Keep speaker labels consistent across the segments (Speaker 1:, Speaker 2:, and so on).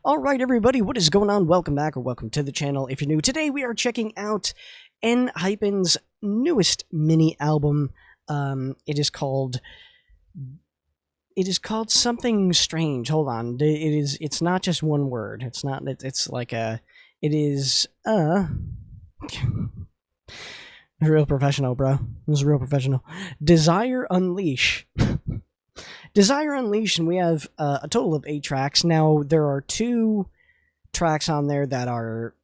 Speaker 1: Alright everybody, what is going on? Welcome back or welcome to the channel if you're new. Today we are checking out Enhypen's newest mini album. It is called something strange. Hold on. It's not just one word. It's real professional, bro. This is real professional. Desire Unleash. Desire Unleash, and we have a total of 8 tracks. Now, there are 2 tracks on there that are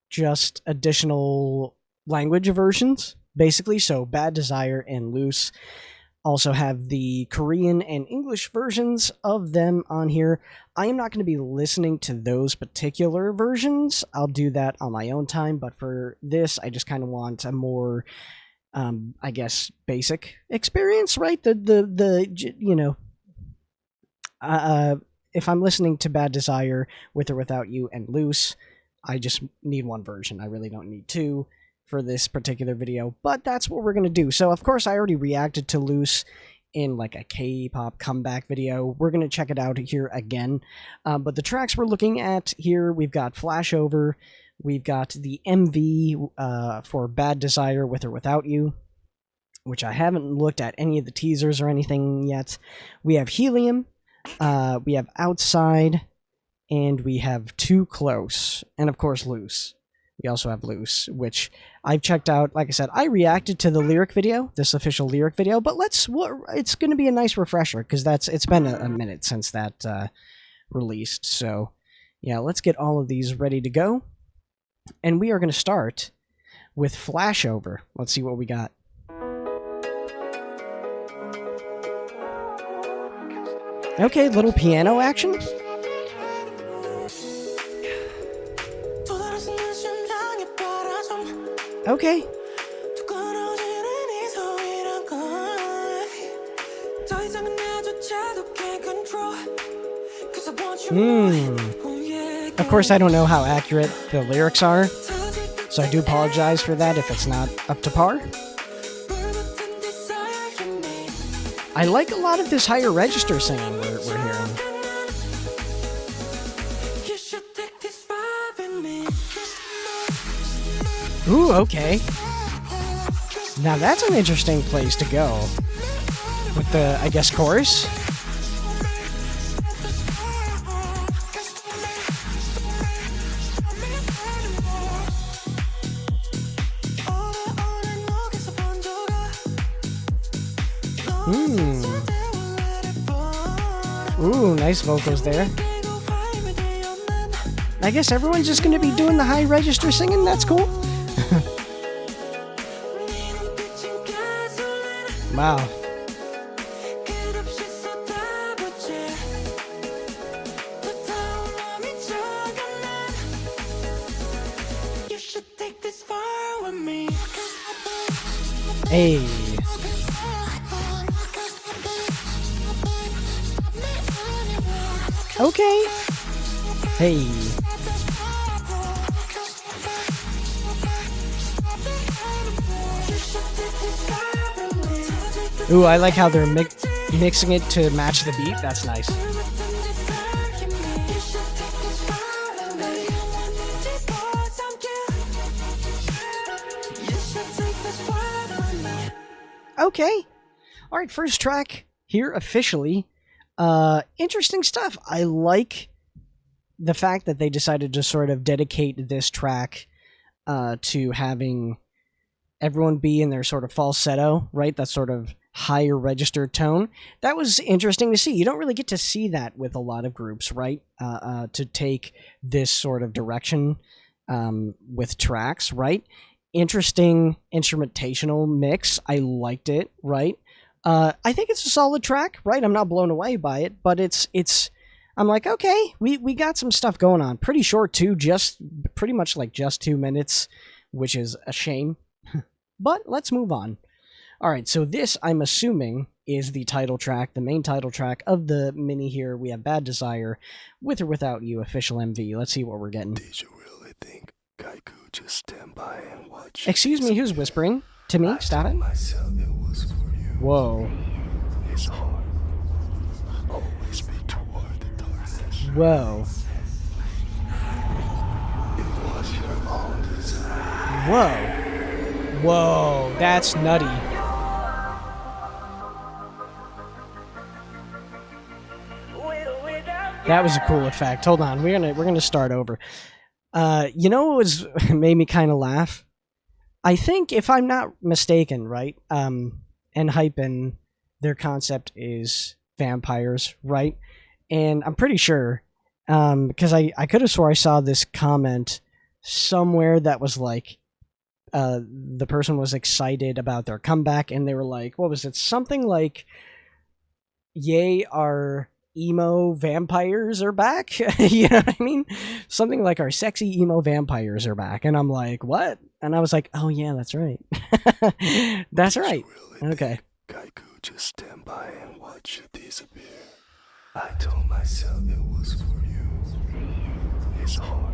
Speaker 1: just additional language versions, basically. So, Bad Desire and Loose also have the Korean and English versions of them on here. I am not going to be listening to those particular versions. I'll do that on my own time, but for this, I just kind of want a more... I guess basic experience, right? If I'm listening to Bad Desire with or without you and Loose, I just need one version. I really don't need 2 for this particular video, but that's what we're gonna do. So of course I already reacted to Loose in like a K-pop comeback video. We're gonna check it out here again. But the tracks we're looking at here, we've got Flashover. We've got the MV for Bad Desire with or without you, which I haven't looked at any of the teasers or anything yet. We have Helium, we have Outside, and we have Too Close, and of course Loose. We also have Loose, which I've checked out. Like I said, I reacted to the lyric video, this official lyric video, but it's going to be a nice refresher, because it's been a minute since that released. So yeah, let's get all of these ready to go. And we are going to start with Flashover. Let's see what we got. Okay, little piano action. Okay. Of course, I don't know how accurate the lyrics are, so I do apologize for that if it's not up to par. I like a lot of this higher register singing we're hearing. Ooh, okay. Now that's an interesting place to go with the, I guess, chorus. Ooh, nice vocals there. I guess everyone's just going to be doing the high register singing. That's cool. Wow. Hey. Okay. Hey. Ooh, I like how they're mixing it to match the beat. That's nice. Okay. All right, first track here officially. Interesting stuff. I like the fact that they decided to sort of dedicate this track to having everyone be in their sort of falsetto, right? That sort of higher register tone. That was interesting to see. You don't really get to see that with a lot of groups, right? To take this sort of direction with tracks, right? Interesting instrumentational mix. I liked it, right? I think it's a solid track, right? I'm not blown away by it, but I'm like, okay, we got some stuff going on. Pretty short too, pretty much like just 2 minutes, which is a shame. But let's move on. All right, so this, I'm assuming, is the title track, the main title track of the mini here. We have Bad Desire, with or without you, official MV. Let's see what we're getting.
Speaker 2: Did you really think I could just stand by and watch?
Speaker 1: Excuse me, who's whispering to me? Stop it.
Speaker 2: Myself, it was for you.
Speaker 1: Whoa.
Speaker 2: It's hard. Always be toward the darkness.
Speaker 1: Whoa. Whoa. Whoa, that's nutty. That was a cool effect. Hold on, we're gonna start over. You know what was made me kind of laugh? I think, if I'm not mistaken, right? Enhypen, their concept is vampires, right? And I'm pretty sure, because I could have swore I saw this comment somewhere that was like, the person was excited about their comeback, and they were like, what was it? Something like, "Yay, our emo vampires are back." You know what I mean? Something like, "Our sexy emo vampires are back." And I'm like, what? And I was like, oh yeah, that's right. That's right.
Speaker 2: Really
Speaker 1: Okay.
Speaker 2: Kaiku just stand by and watch you disappear. I told myself it was for you. His heart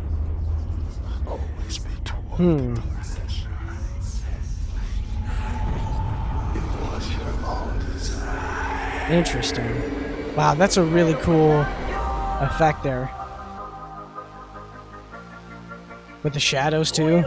Speaker 2: always be toward the darkness. It was your own desire.
Speaker 1: Interesting. Wow, that's a really cool effect there. With the shadows too.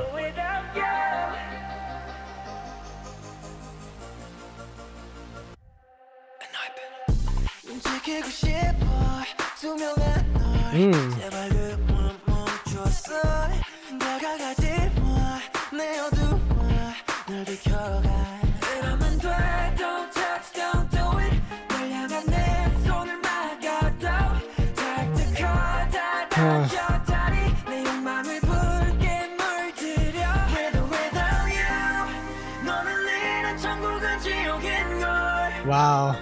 Speaker 1: Wow.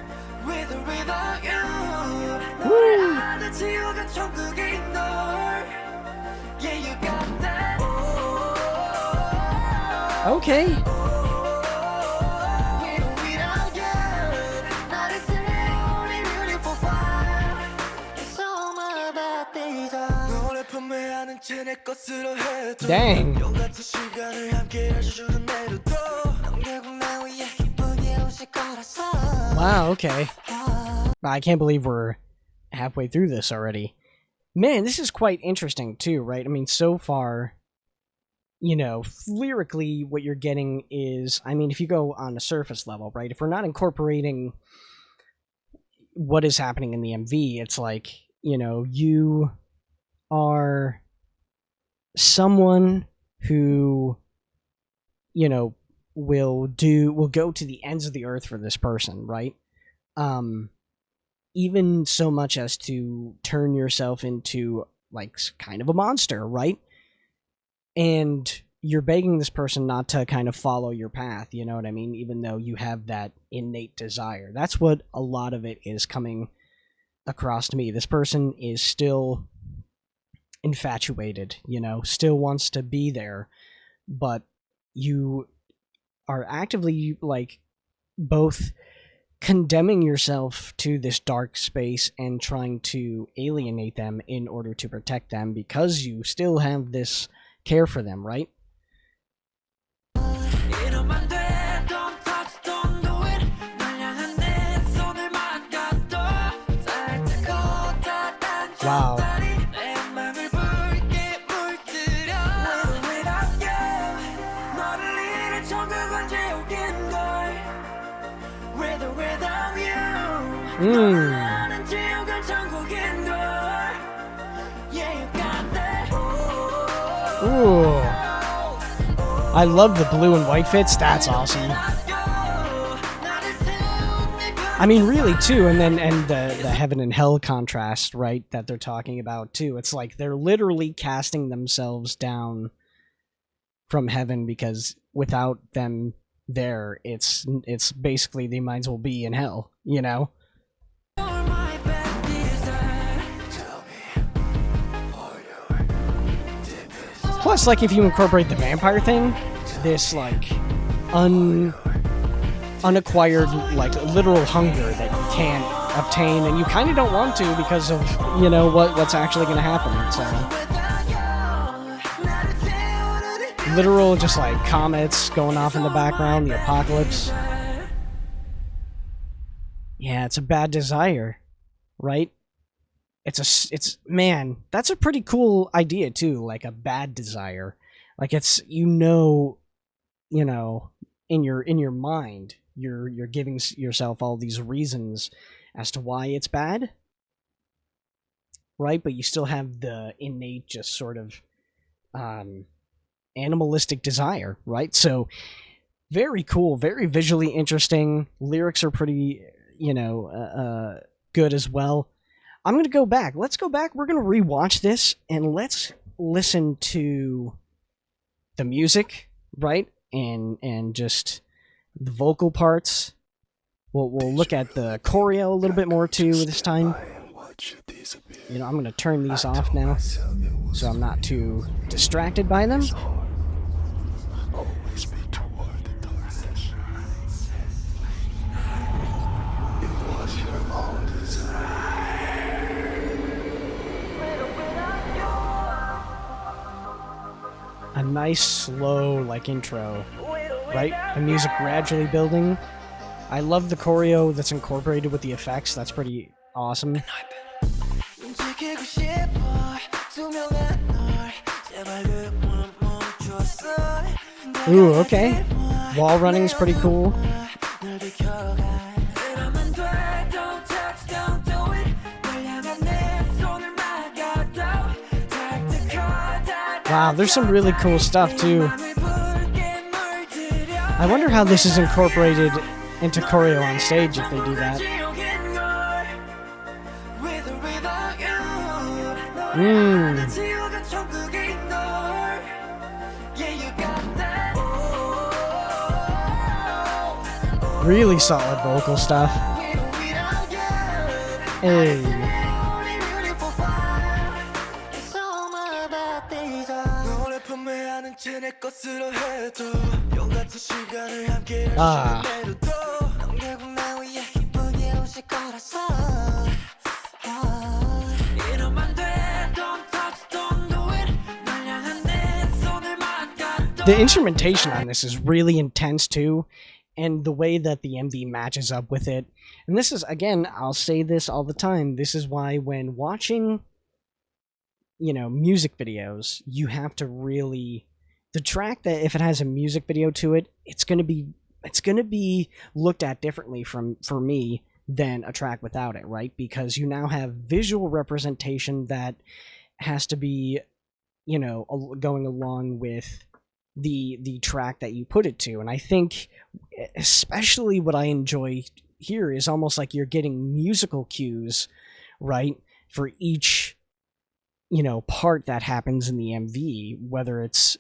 Speaker 1: Okay. Dang. Wow, okay. I can't believe we're halfway through this already. Man, this is quite interesting too, right? I mean, so far, you know, lyrically, what you're getting is, I mean, if you go on a surface level, right? If we're not incorporating what is happening in the MV, it's like, you know, you are someone who, you know, will go to the ends of the earth for this person, right? Even so much as to turn yourself into like kind of a monster, right? And you're begging this person not to kind of follow your path, you know what I mean? Even though you have that innate desire. That's what a lot of it is coming across to me. This person is still infatuated, you know, still wants to be there, but you are actively, like, both condemning yourself to this dark space and trying to alienate them in order to protect them because you still have this care for them, right? Wow. Ooh. I love the blue and white fits. That's awesome. I mean, really, too, and the heaven and hell contrast, right, that they're talking about, too. It's like they're literally casting themselves down from heaven because without them there, it's basically they might as well be in hell, you know? Plus, like, if you incorporate the vampire thing, this, like, unacquired, like, literal hunger that you can't obtain, and you kind of don't want to because of, you know, what's actually going to happen, so. Literal, just, like, comets going off in the background, the apocalypse. Yeah, it's a bad desire, right? It's man, that's a pretty cool idea too, like a bad desire. Like it's you know, in your mind, you're giving yourself all these reasons as to why it's bad, right? But you still have the innate, just sort of animalistic desire, right? So very cool, very visually interesting. Lyrics are pretty, good as well. I'm gonna go back. Let's go back. We're gonna rewatch this and let's listen to the music, right? And just the vocal parts. We'll look at the choreo a little bit more too this time. I'm gonna turn these off now, so I'm not too distracted by them.
Speaker 2: Always be toward the darkness. It was your own desire.
Speaker 1: A nice slow intro, right? The music gradually building. I love the choreo that's incorporated with the effects. That's pretty awesome. Ooh, okay. Wall running's pretty cool. Wow, there's some really cool stuff too. I wonder how this is incorporated into choreo on stage if they do that. Really solid vocal stuff. Hey. Ah. The instrumentation on this is really intense too, and the way that the MV matches up with it. And this is, again, I'll say this all the time, this is why when watching, music videos, you have to really... The track that, if it has a music video to it, it's gonna be looked at differently for me than a track without it, right? Because you now have visual representation that has to be, going along with the track that you put it to. And I think especially what I enjoy here is almost like you're getting musical cues, right, for each part that happens in the MV, whether it's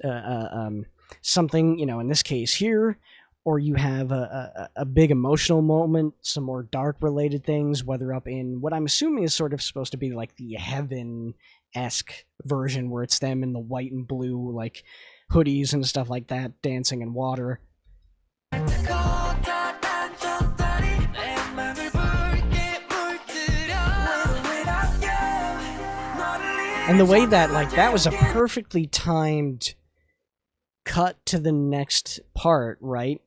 Speaker 1: something, in this case here, or you have a big emotional moment, some more dark related things, whether up in what I'm assuming is sort of supposed to be like the Heaven-esque version where it's them in the white and blue hoodies and stuff like that, dancing in water. And the way that, that was a perfectly timed cut to the next part, right?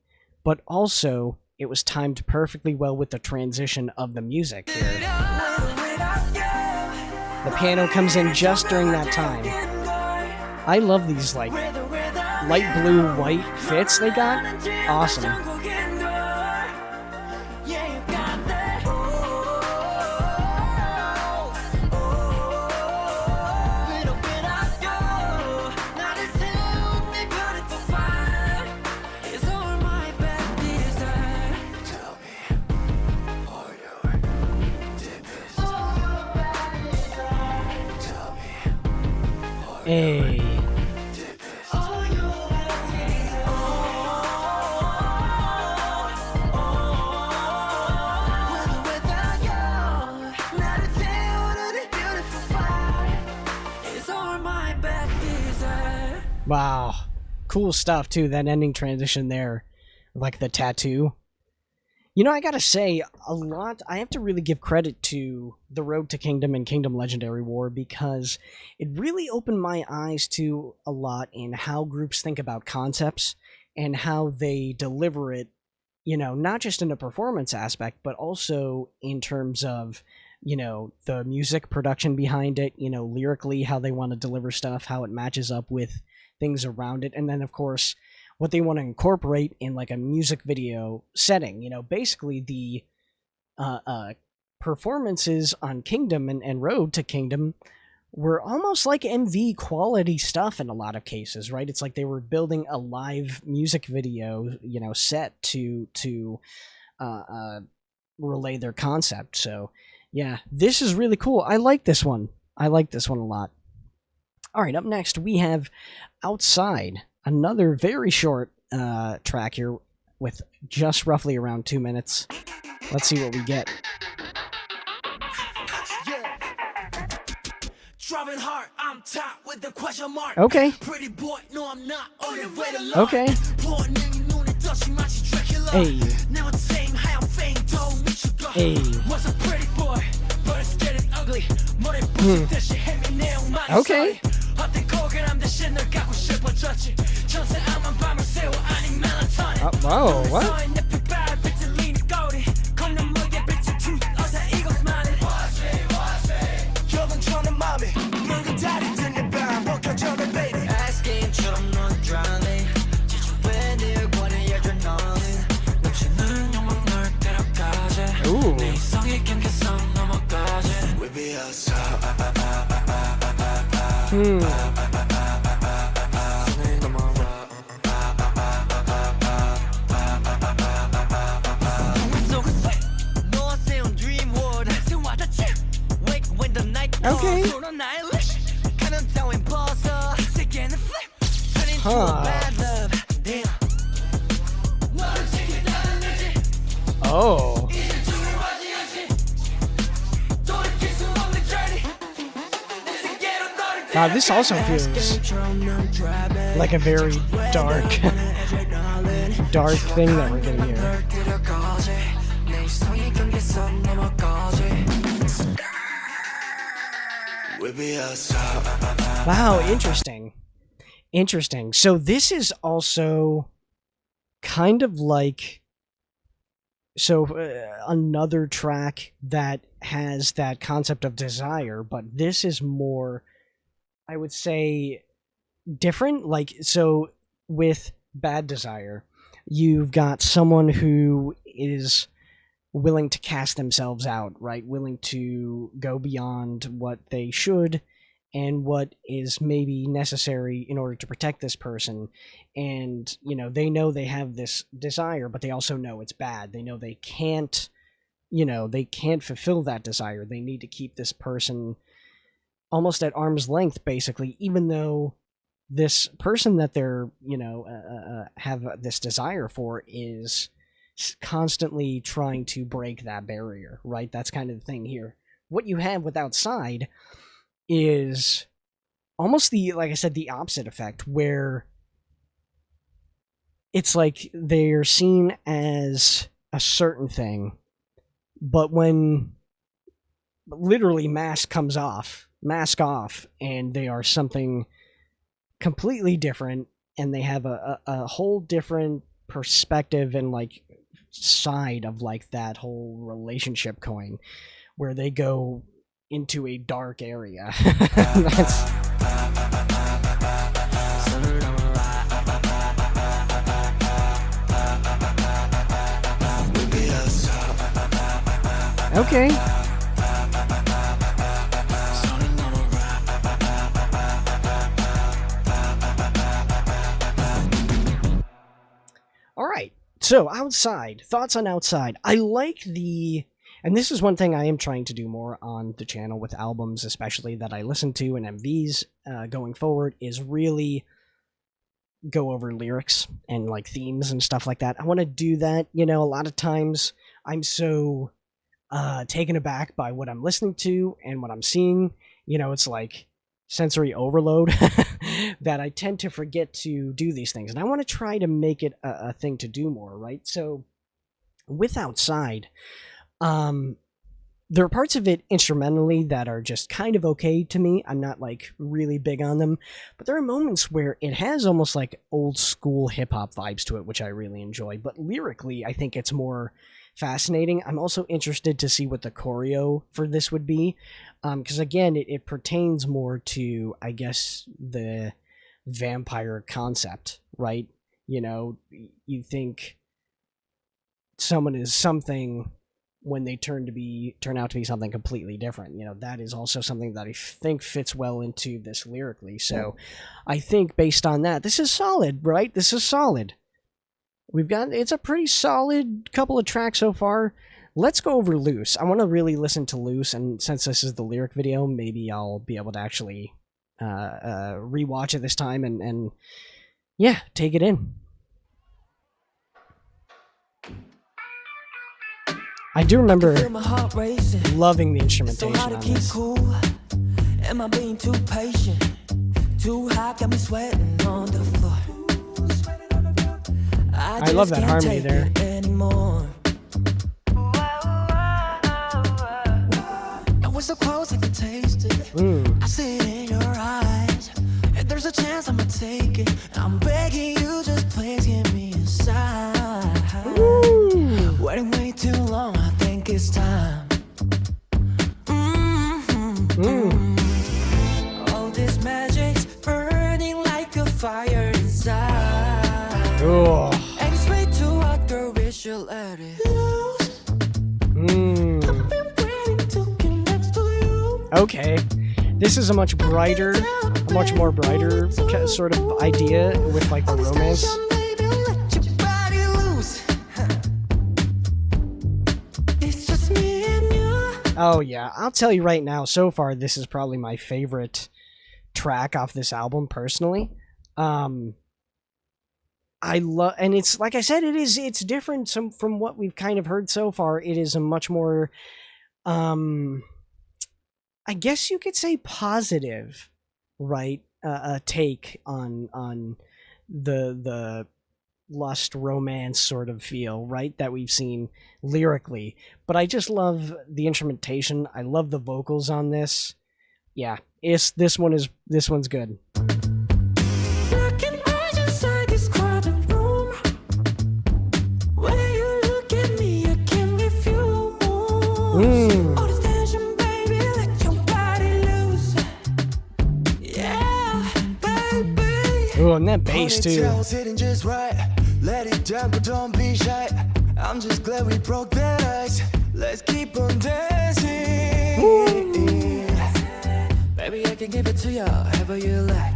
Speaker 1: But also, it was timed perfectly well with the transition of the music here. The piano comes in just during that time. I love these, light blue, white fits they got. Awesome. Hey. Wow. Cool stuff too, that ending transition there. Like the tattoo. I gotta say, I have to really give credit to The Road to Kingdom and Kingdom Legendary War, because it really opened my eyes to a lot in how groups think about concepts and how they deliver it, not just in a performance aspect, but also in terms of, the music production behind it, lyrically, how they want to deliver stuff, how it matches up with things around it, and then of course what they want to incorporate in like a music video setting. You know, basically the performances on Kingdom and Road to Kingdom were almost like MV quality stuff in a lot of cases, right? It's like they were building a live music video, you know, set to relay their concept. So yeah, this is really cool. I like this one. I like this one a lot. All right, up next we have Outside, another very short track here with just roughly around 2 minutes. Let's see what we get.
Speaker 3: Driving hard, I'm top with the question mark.
Speaker 1: Okay.
Speaker 3: Pretty boy, no I'm not on the way to learn.
Speaker 1: Okay. Hey.
Speaker 3: Never the same, how I'm fame, don't meet you go.
Speaker 1: Hey.
Speaker 3: Was a pretty boy, but it's getting ugly. More than pussy, that shit hit me now, my
Speaker 1: Okay. Whoa, what? Ooh. Okay. Huh. Oh. Wow, this also feels like a very dark, dark thing that we're getting here. Wow, interesting. Interesting. So this is also kind of like another track that has that concept of desire, but this is more, I would say, different. Like, so with Bad Desire, you've got someone who is willing to cast themselves out, right? Willing to go beyond what they should and what is maybe necessary in order to protect this person. And, you know, they know they have this desire, but they also know it's bad. They know they can't, you know, they can't fulfill that desire. They need to keep this person almost at arm's length, basically, even though this person that they're, you know, have this desire for is constantly trying to break that barrier, right? That's kind of the thing here. What you have with Outside is almost the, like I said, the opposite effect, where it's like they're seen as a certain thing, but when literally mask off, and they are something completely different, and they have a whole different perspective and like side of like that whole relationship coin, where they go into a dark area. That's okay. All right. So, Outside. Thoughts on Outside. I like the... And this is one thing I am trying to do more on the channel with albums, especially that I listen to and MVs going forward, is really go over lyrics and like themes and stuff like that. I want to do that. You know, a lot of times I'm so taken aback by what I'm listening to and what I'm seeing. You know, it's like sensory overload that I tend to forget to do these things. And I want to try to make it a thing to do more, right? So with Outside... there are parts of it instrumentally that are just kind of okay to me. I'm not like really big on them, but there are moments where it has almost like old school hip hop vibes to it, which I really enjoy. But lyrically, I think it's more fascinating. I'm also interested to see what the choreo for this would be, because again, it pertains more to, I guess, the vampire concept, right? You know, you think someone is something when they turn out to be something completely different. You know, that is also something that I think fits well into this lyrically. So I think based on that, this is solid, right? This is solid. It's a pretty solid couple of tracks so far. Let's go over Loose. I want to really listen to Loose, and since this is the lyric video, maybe I'll be able to actually rewatch it this time and yeah, take it in. I do remember loving the instrumentation on this.
Speaker 3: Am I being too patient? Too hot, got me sweating on the floor.
Speaker 1: I love that harmony there.
Speaker 3: I was so close, I can taste it. I see it in your eyes. If there's a chance, I'ma take it. I'm begging you, just please give me a sign. Waiting way too long, I think it's time. All this magic's burning like a fire inside.
Speaker 1: Ooh.
Speaker 3: And it's way too hot, girl, we should let it loose. I've been waiting to get next to you.
Speaker 1: Okay. This is a much more brighter sort of idea with like the romance. Oh yeah, I'll tell you right now, so far this is probably my favorite track off this album personally. I love, and it's like I said, it's different from what we've kind of heard so far. It is a much more I guess you could say positive, right? Take on the lust romance sort of feel, right, that we've seen lyrically. But I just love the instrumentation. I love the vocals on this. Yeah, this one's good. Ooh, and that bass too.
Speaker 2: Let it down, but don't be shy. I'm just glad we broke that ice. Let's keep on dancing.
Speaker 3: Baby, I can give it to you however you like.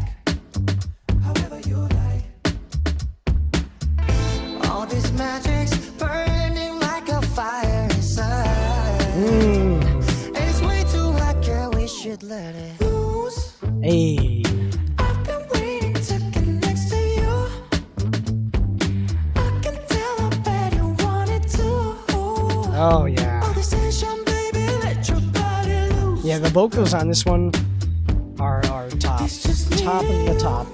Speaker 3: However you like. All this magic's burning like a fire inside. And it's way too hot, girl, we should let it loose.
Speaker 1: Hey.
Speaker 3: I've been waiting to get next to you. I can tell I bet you want it too.
Speaker 1: Oh yeah.
Speaker 3: All this tension, baby, let your body loose.
Speaker 1: Yeah, the vocals on this one are top of the top.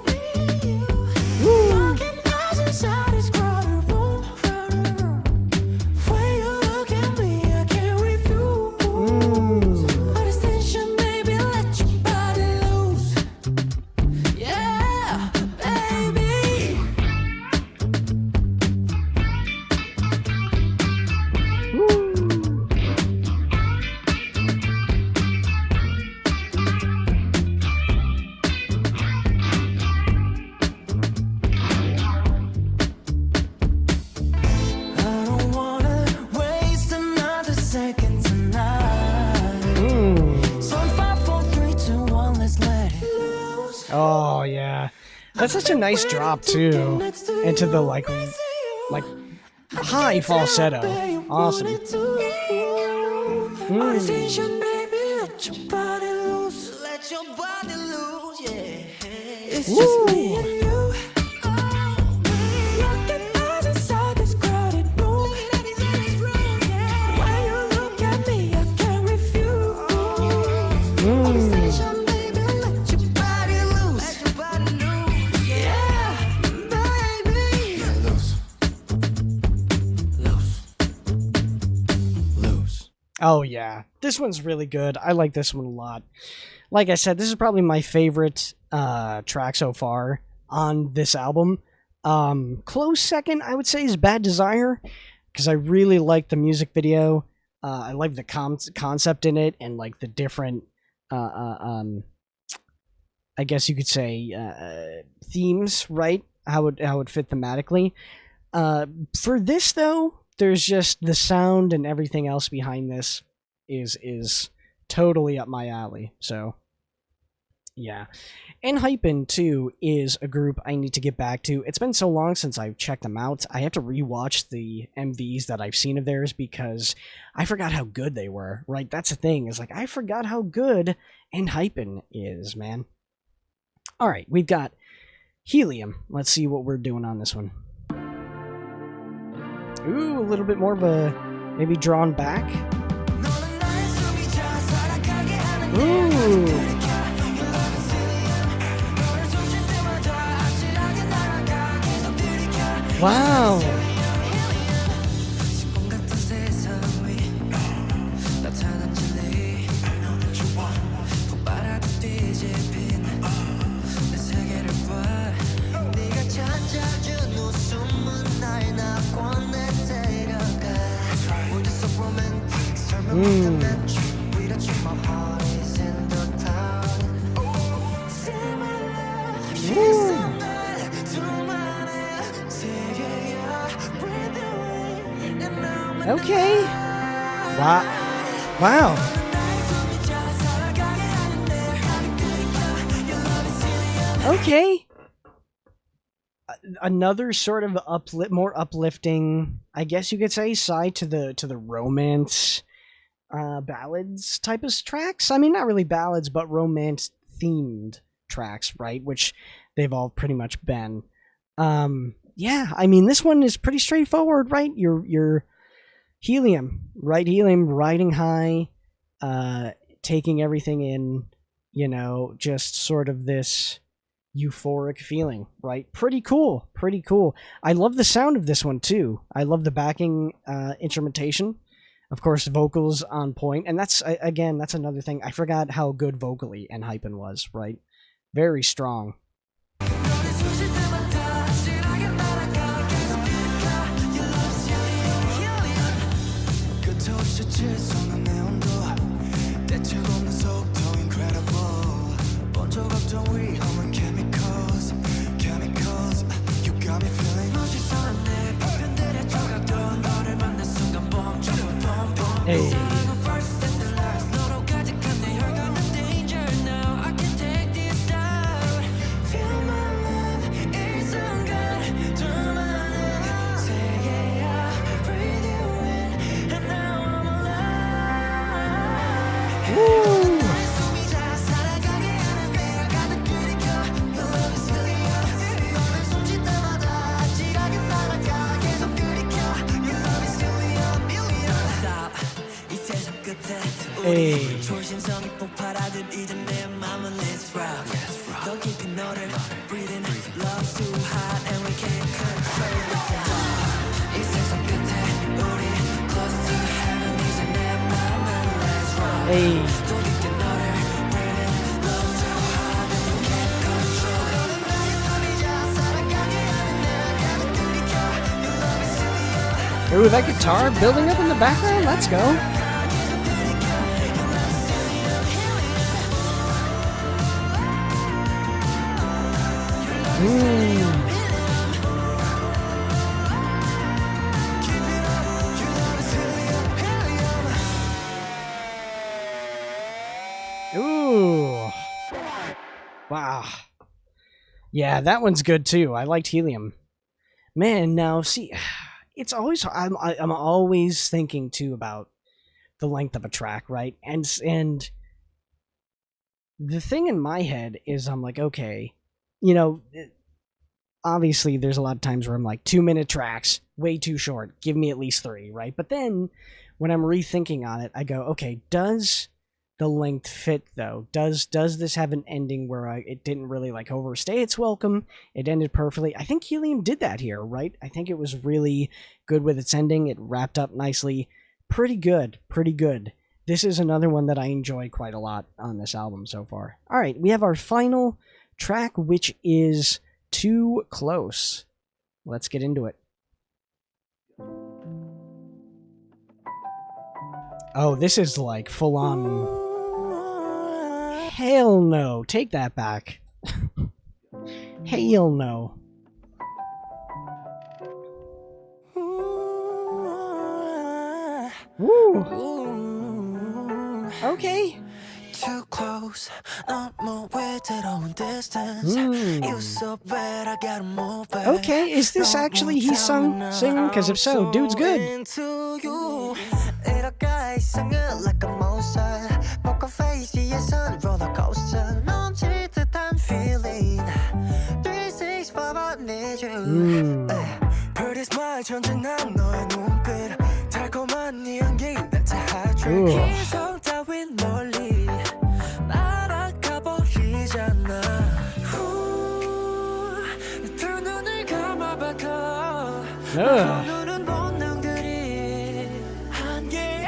Speaker 1: Oh yeah, that's such a nice drop too, into the like high falsetto. Awesome. Oh yeah, this one's really good. I like this one a lot. Like I said, this is probably my favorite track so far on this album. Close second, I would say, is Bad Desire, because I really like the music video. I like the concept in it, and like the different I guess you could say, themes, right? How it fit thematically. For this though, there's just the sound and everything else behind this is totally up my alley. So yeah. Enhypen too is a group I need to get back to. It's been so long since I've checked them out. I have to rewatch the MVs that I've seen of theirs because I forgot how good they were. Right? That's the thing. Is like I forgot how good Enhypen is, man. All right, we've got Helium. Let's see what we're doing on this one. Ooh, a little bit more of a maybe drawn back. Ooh. Wow. Okay. Wow. Wow. Okay. Another sort of more uplifting, I guess you could say, side to the romance ballads type of tracks. I mean, not really ballads, but romance themed tracks, right? Which they've all pretty much been. Yeah, I mean, this one is pretty straightforward, right? You're Helium, right? Helium riding high, taking everything in, you know, just sort of this euphoric feeling, right? Pretty cool, pretty cool. I love the sound of this one too. I love the backing instrumentation. Of course, vocals on point, and that's another thing. I forgot how good vocally Enhypen was, right? Very strong. Hey. Hey. Hey. Ooh, that guitar building up in the background? Let's go. Ooh. Wow. Yeah, that one's good too. I liked Helium. Man, now see, it's always I'm always thinking too about the length of a track, right? And the thing in my head is I'm like, okay, you know, obviously there's a lot of times where I'm like 2-minute tracks, way too short. Give me at least 3, right? But then when I'm rethinking on it, I go, okay, does the length fit though? Does this have an ending where it didn't really like overstay its welcome? It ended perfectly. I think Helium did that here, right? I think it was really good with its ending. It wrapped up nicely. Pretty good, pretty good. This is another one that I enjoy quite a lot on this album so far. All right, we have our final track, which is Too Close. Let's get into it. Oh, this is like full on. Hell no. Take that back. Hell no. Woo. Okay.
Speaker 3: Too close, 너무 외로운 distance. You so bad, I gotta move back.
Speaker 1: Okay, is this actually he's singing? Because if so, dude's good.
Speaker 3: Into you. 이렇게 이상해 like a monster. poker face 위에선 roller coaster. 넘칠 듯한 feeling. 365 I need you. Pretty smile 전진한 너의 눈빛. 달콤한 네 향기 that's a hot drink. 기성 따윈 멀리 날아가 버리잖아. 두 눈을 감아봐도 오늘은 본능들이 한계에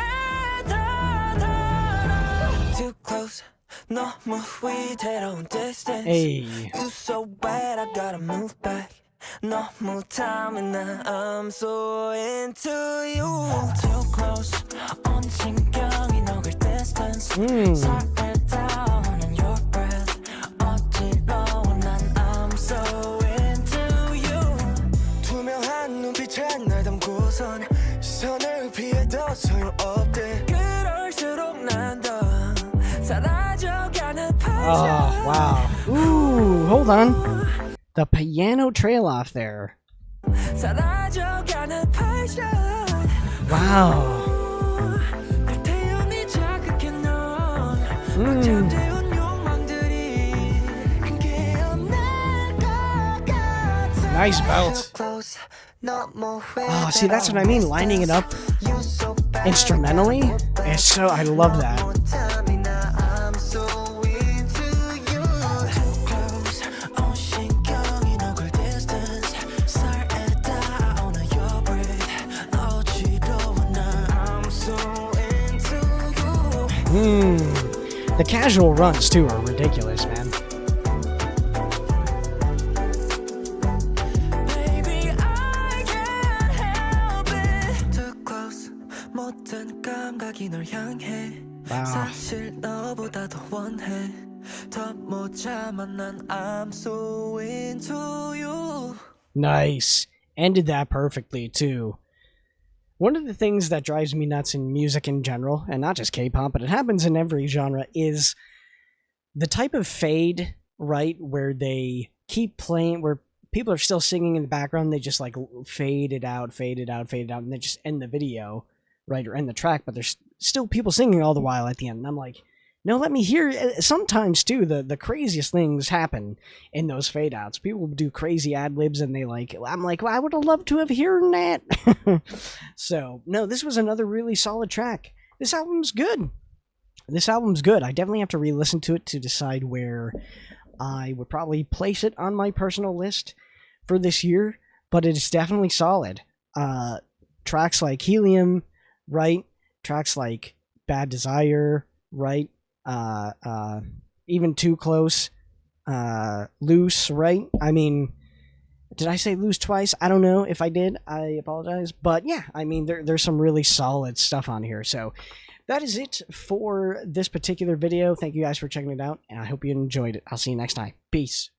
Speaker 3: 다다라. Too close 너무 위태로운 distance.
Speaker 1: Hey.
Speaker 3: You so bad I gotta move back. 너무 탐해 나 I'm so into you. Too close 온 신경이 녹을 distance. Slow down on your breath. 어지러워 난 I'm so into you. 투명한 눈빛에 날 담고선 시선을 피해도 소용없대. 그럴수록 난 더 사라져가는
Speaker 1: Oh, wow. Ooh, hold on. The piano trail off there. Wow. Nice belt. Oh, see, that's what I mean. Lining it up instrumentally. It's so, I love that. The casual runs too are ridiculous, man.
Speaker 3: Baby, I can't help it. Too close, 모든 감각이 널 향해.
Speaker 1: Wow.
Speaker 3: 사실 너보다 더 원해. 더 못 참아 난 I'm so into you.
Speaker 1: Nice. Ended that perfectly too. One of the things that drives me nuts in music in general, and not just K-pop, but it happens in every genre, is the type of fade, right, where they keep playing, where people are still singing in the background, they just like fade it out, fade it out, fade it out, and they just end the video, right, or end the track, but there's still people singing all the while at the end. And I'm like, no, let me hear. Sometimes too, the craziest things happen in those fade outs. People do crazy ad libs, and I'm like, well, I would have loved to have heard that. So no, this was another really solid track. This album's good. I definitely have to re-listen to it to decide where I would probably place it on my personal list for this year. But it's definitely solid. Tracks like Helium, right? Tracks like Bad Desire, right? Even Too Close, Loose, right? I mean, did I say Loose twice? I don't know. If I did, I apologize. But yeah, I mean, there's some really solid stuff on here. So that is it for this particular video. Thank you guys for checking it out, and I hope you enjoyed it. I'll see you next time. Peace.